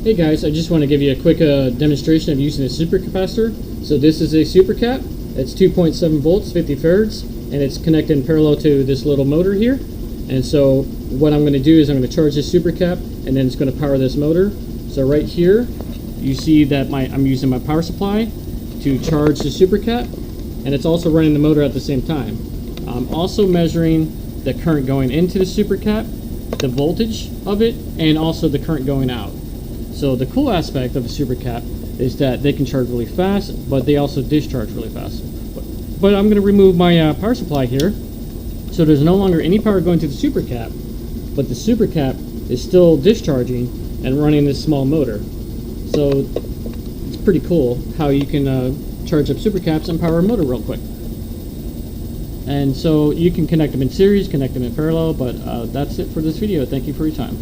Hey guys, I just want to give you a quick demonstration of using a supercapacitor. So this is a supercap. It's 2.7 volts, 50 farads, and it's connected in parallel to this little motor here. And so what I'm going to do is I'm going to charge this supercap, and then it's going to power this motor. So right here, you see that I'm using my power supply to charge the supercap, and it's also running the motor at the same time. I'm also measuring the current going into the supercap, the voltage of it, and also the current going out. So the cool aspect of a supercap is that they can charge really fast, but they also discharge really fast. But I'm going to remove my power supply here, so there's no longer any power going to the supercap, but the supercap is still discharging and running this small motor. So it's pretty cool how you can charge up supercaps and power a motor real quick. And so you can connect them in series, connect them in parallel, but that's it for this video. Thank you for your time.